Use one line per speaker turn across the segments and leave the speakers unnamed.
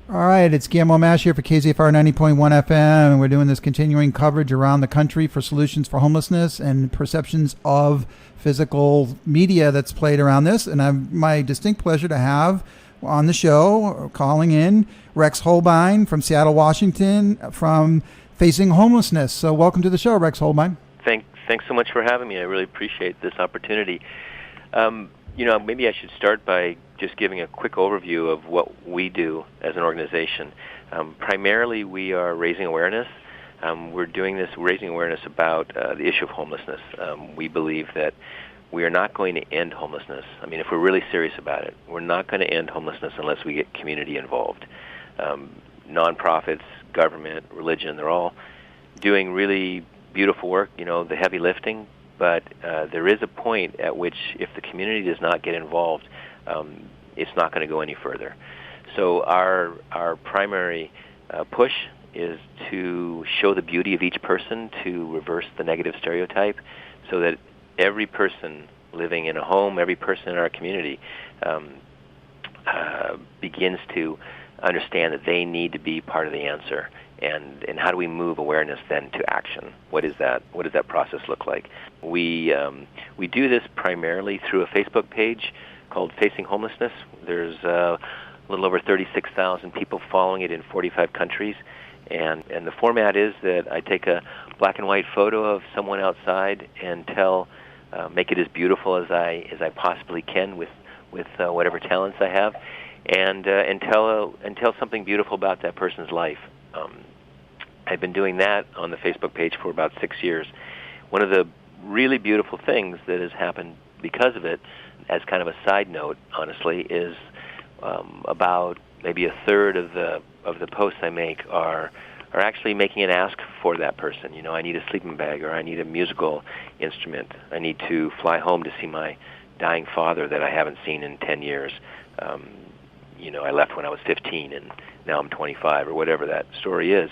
All right, it's Guillermo Mash here for KZFR 90.1 FM, and we're doing this continuing coverage around the country for solutions for homelessness and perceptions of physical media that's played around this. And I've my distinct pleasure to have on the show, calling in, Rex Hohlbein from Seattle, Washington, from Facing Homelessness. So welcome to the show, Rex Hohlbein.
Thanks so much for having me. I really appreciate this opportunity. Maybe I should start by just giving a quick overview of what we do as an organization. Primarily, we are raising awareness. We're doing this, raising awareness about the issue of homelessness. We believe that we are not going to end homelessness. I mean, if we're really serious about it, we're not going to end homelessness unless we get community involved. Nonprofits, government, religion, they're all doing really beautiful work, the heavy lifting. But there is a point at which, if the community does not get involved, it's not going to go any further. So our primary push is to show the beauty of each person, to reverse the negative stereotype, so that every person living in a home, every person in our community begins to understand that they need to be part of the answer. And how do we move awareness then to action? What is that? What does that process look like? We do this primarily through a Facebook page called Facing Homelessness. There's a little over 36,000 people following it in 45 countries, and the format is that I take a black and white photo of someone outside and make it as beautiful as I possibly can with whatever talents I have, and tell something beautiful about that person's life. I've been doing that on the Facebook page for about 6 years. One of the really beautiful things that has happened because of it, as kind of a side note, honestly, is about maybe a third of the posts I make are actually making an ask for that person. I need a sleeping bag, or I need a musical instrument. I need to fly home to see my dying father that I haven't seen in 10 years. I left when I was 15, and now I'm 25, or whatever that story is.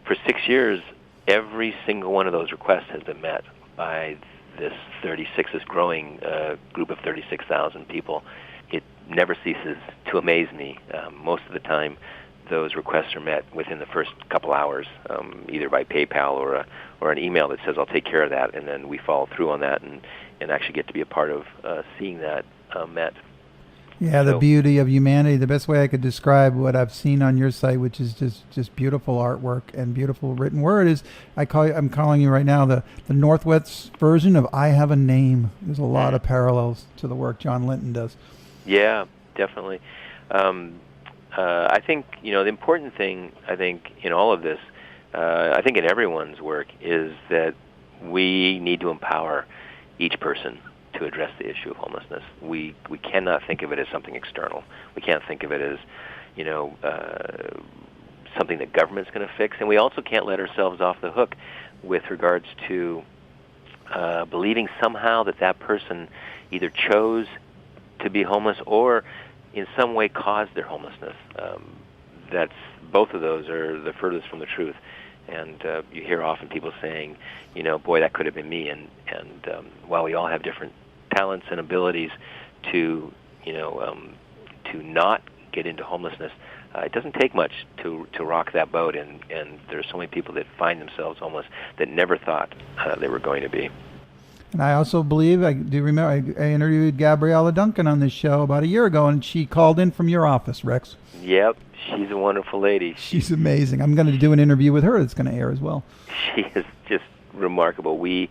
For 6 years, every single one of those requests has been met by this growing group of 36,000 people. It never ceases to amaze me. Most of the time, those requests are met within the first couple hours, either by PayPal or an email that says, I'll take care of that, and then we follow through on that and actually get to be a part of seeing that met.
Yeah, the beauty of humanity. The best way I could describe what I've seen on your site, which is just beautiful artwork and beautiful written word, is I'm calling you right now the Northwest version of I Have a Name. There's a lot of parallels to the work John Linton does.
Yeah, definitely. I think the important thing, I think, in all of this, I think in everyone's work, is that we need to empower each person to address the issue of homelessness. We cannot think of it as something external. We can't think of it as, something that government's going to fix. And we also can't let ourselves off the hook with regards to believing somehow that person either chose to be homeless or in some way caused their homelessness. Both of those are the furthest from the truth. And you hear often people saying, boy, that could have been me. And while we all have different talents and abilities to not get into homelessness, it doesn't take much to rock that boat. And there's so many people that find themselves homeless that never thought they were going to be.
And I also believe, I do remember, I interviewed Gabriella Duncan on this show about a year ago, and she called in from your office, Rex.
Yep, she's a wonderful lady.
She's amazing. I'm going to do an interview with her that's going to air as well.
She is just remarkable. We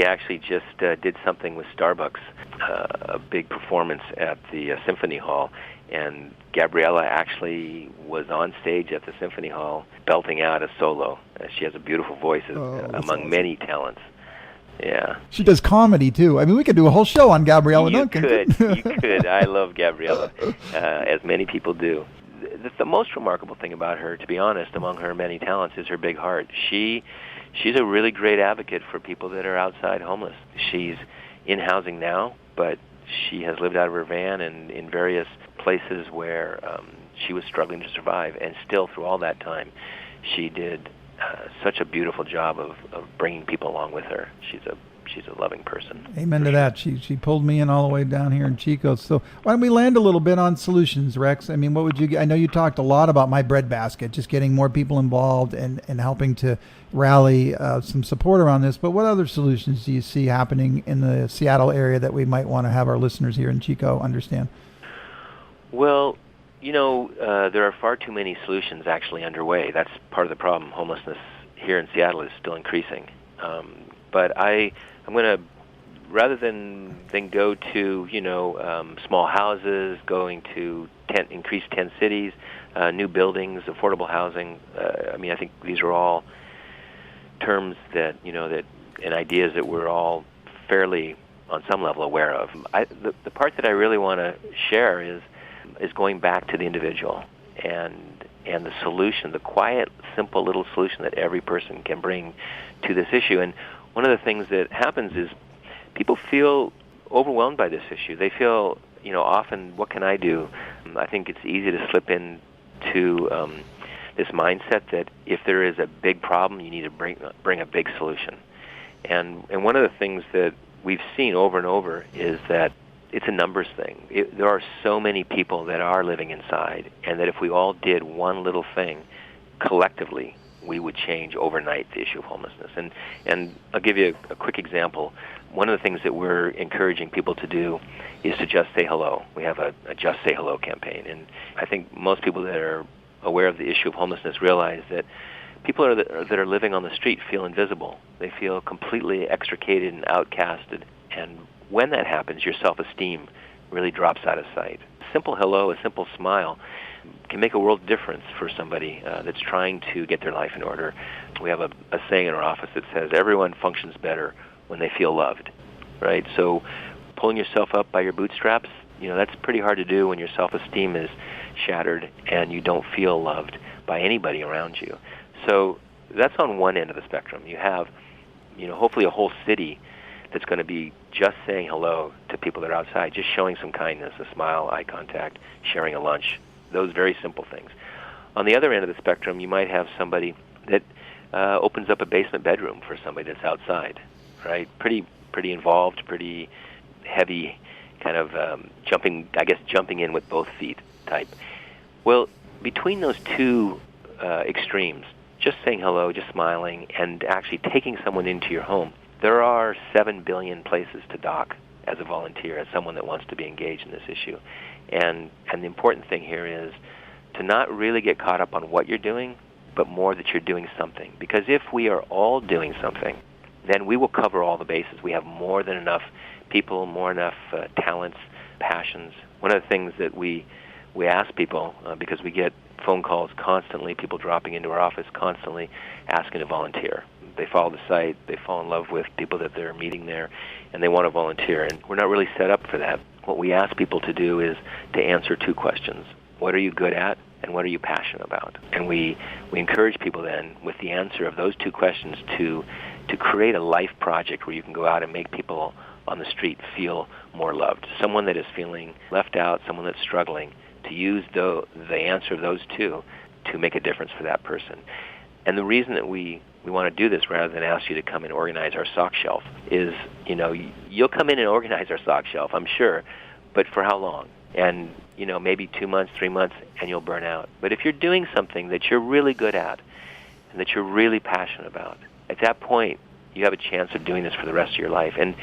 actually just did something with Starbucks, a big performance at the Symphony Hall, and Gabriella actually was on stage at the Symphony Hall belting out a solo. She has a beautiful voice among
awesome.
Many talents. Yeah.
She does comedy, too. I mean, we could do a whole show on Gabriella Duncan.
You could. I love Gabriella, as many people do. The most remarkable thing about her, to be honest, among her many talents, is her big heart. She's a really great advocate for people that are outside homeless. She's in housing now, but she has lived out of her van and in various places where she was struggling to survive, and still through all that time, she did such a beautiful job of bringing people along with her. She's a she's a loving person.
Amen to that. She pulled me in all the way down here in Chico. So why don't we land a little bit on solutions, Rex? I mean, what would you? I know you talked a lot about My Breadbasket, just getting more people involved and helping to rally some support around this. But what other solutions do you see happening in the Seattle area that we might want to have our listeners here in Chico understand?
Well, there are far too many solutions actually underway. That's part of the problem. Homelessness here in Seattle is still increasing. But I'm going to, rather than go to, small houses, going to increased tent cities, new buildings, affordable housing, I think these are all terms that, and ideas that we're all fairly, on some level, aware of. The part that I really want to share is going back to the individual and the solution, the quiet, simple little solution that every person can bring to this issue. And one of the things that happens is people feel overwhelmed by this issue. They feel, often, what can I do? I think it's easy to slip into this mindset that if there is a big problem, you need to bring a big solution. And one of the things that we've seen over and over is that it's a numbers thing. There are so many people that are living inside, and that if we all did one little thing collectively, we would change overnight the issue of homelessness. And I'll give you a quick example. One of the things that we're encouraging people to do is to just say hello. We have a Just Say Hello campaign, and I think most people that are aware of the issue of homelessness realize that people that are living on the street feel invisible. They feel completely extricated and outcasted, and when that happens, your self-esteem really drops out of sight. A simple hello, a simple smile can make a world difference for somebody that's trying to get their life in order. We have a saying in our office that says, everyone functions better when they feel loved, right? So pulling yourself up by your bootstraps, that's pretty hard to do when your self-esteem is shattered and you don't feel loved by anybody around you. So that's on one end of the spectrum. You have, hopefully a whole city that's going to be just saying hello to people that are outside, just showing some kindness, a smile, eye contact, sharing a lunch, those very simple things. On the other end of the spectrum, you might have somebody that opens up a basement bedroom for somebody that's outside, right? Pretty involved, pretty heavy, kind of jumping in with both feet type. Well, between those two extremes, just saying hello, just smiling, and actually taking someone into your home, there are 7 billion places to dock as a volunteer, as someone that wants to be engaged in this issue. And the important thing here is to not really get caught up on what you're doing, but more that you're doing something. Because if we are all doing something, then we will cover all the bases. We have more than enough people, more enough talents, passions. One of the things that we ask people, because we get phone calls constantly, people dropping into our office constantly asking to volunteer. They follow the site, they fall in love with people that they're meeting there, and they want to volunteer. And we're not really set up for that. What we ask people to do is to answer two questions. What are you good at, and what are you passionate about? And we encourage people then, with the answer of those two questions, to create a life project where you can go out and make people on the street feel more loved. Someone that is feeling left out, someone that's struggling, to use the answer of those two to make a difference for that person. And the reason that we want to do this rather than ask you to come and organize our sock shelf is, you'll come in and organize our sock shelf, I'm sure, but for how long? And, maybe 2 months, 3 months, and you'll burn out. But if you're doing something that you're really good at and that you're really passionate about, at that point, you have a chance of doing this for the rest of your life. And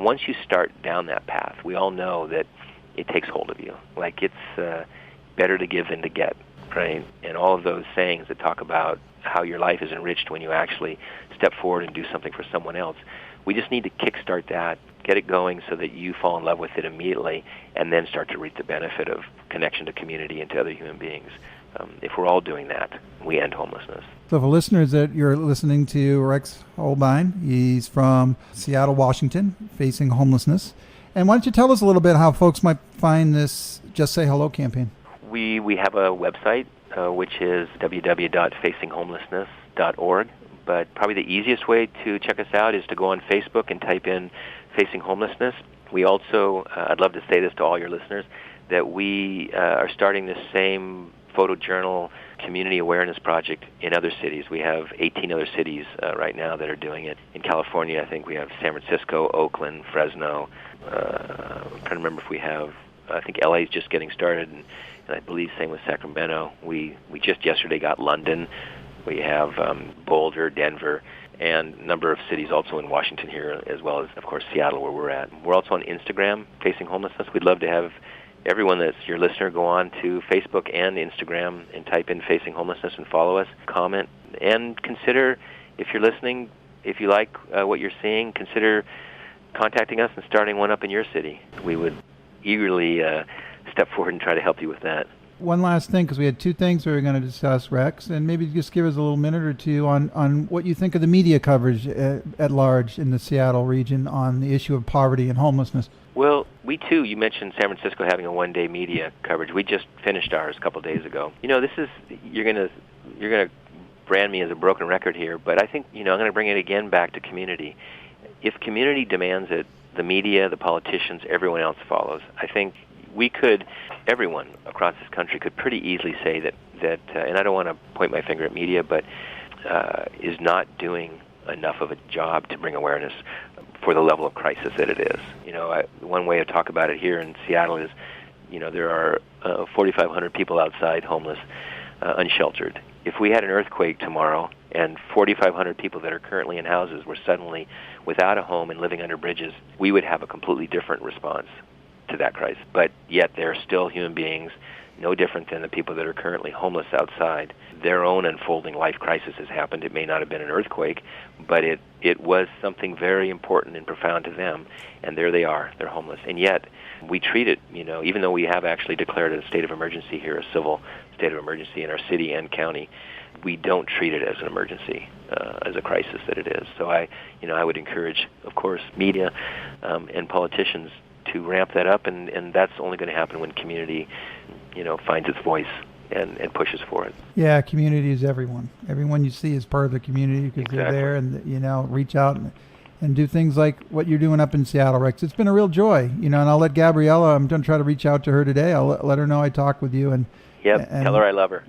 once you start down that path, we all know that it takes hold of you. Like it's better to give than to get, right? And all of those sayings that talk about how your life is enriched when you actually step forward and do something for someone else. We just need to kickstart that, get it going so that you fall in love with it immediately, and then start to reap the benefit of connection to community and to other human beings. If we're all doing that, we end homelessness.
So for listeners that you're listening to Rex Hohlbein, he's from Seattle, Washington, Facing Homelessness. And why don't you tell us a little bit how folks might find this Just Say Hello campaign?
We have a website, which is www.facinghomelessness.org. But probably the easiest way to check us out is to go on Facebook and type in Facing Homelessness. We also, I'd love to say this to all your listeners, that we are starting this same photojournal community awareness project in other cities. We have 18 other cities right now that are doing it. In California, I think we have San Francisco, Oakland, Fresno. I'm trying to remember if we have, I think LA is just getting started, and I believe same with Sacramento. We just yesterday got London. We have Boulder, Denver, and a number of cities also in Washington here, as well as, of course, Seattle, where we're at. We're also on Instagram, Facing Homelessness. We'd love to have everyone that's your listener go on to Facebook and Instagram and type in Facing Homelessness and follow us, comment, and consider, if you're listening, if you like what you're seeing, consider contacting us and starting one up in your city. We would eagerly step forward and try to help you with that.
One last thing, because we had two things we were going to discuss, Rex, and maybe just give us a little minute or two on what you think of the media coverage at large in the Seattle region on the issue of poverty and homelessness.
Well, we too, you mentioned San Francisco having a one-day media coverage. We just finished ours a couple of days ago. This is, you're going to brand me as a broken record here, but I think, I'm going to bring it again back to community. If community demands it, the media, the politicians, everyone else follows. I think everyone across this country could pretty easily say that and I don't want to point my finger at media, but is not doing enough of a job to bring awareness for the level of crisis that it is. One way to talk about it here in Seattle is, there are 4,500 people outside homeless, unsheltered. If we had an earthquake tomorrow and 4,500 people that are currently in houses were suddenly without a home and living under bridges, we would have a completely different response to that crisis. But yet they're still human beings, no different than the people that are currently homeless outside. Their own unfolding life crisis has happened. It may not have been an earthquake, but it was something very important and profound to them, and there they are. They're homeless. And yet we treat it, even though we have actually declared a state of emergency here, a civil state of emergency in our city and county, we don't treat it as an emergency, as a crisis that it is. So I would encourage, of course, media and politicians to ramp that up, and that's only going to happen when community, finds its voice and pushes for it.
Yeah, community is everyone. Everyone you see is part of the community because
Exactly.
They're there and, reach out and do things like what you're doing up in Seattle, Rex. It's been a real joy, and I'll let Gabriella, I'm going to try to reach out to her today. I'll let her know I talked with you.
Yep, tell her I love her.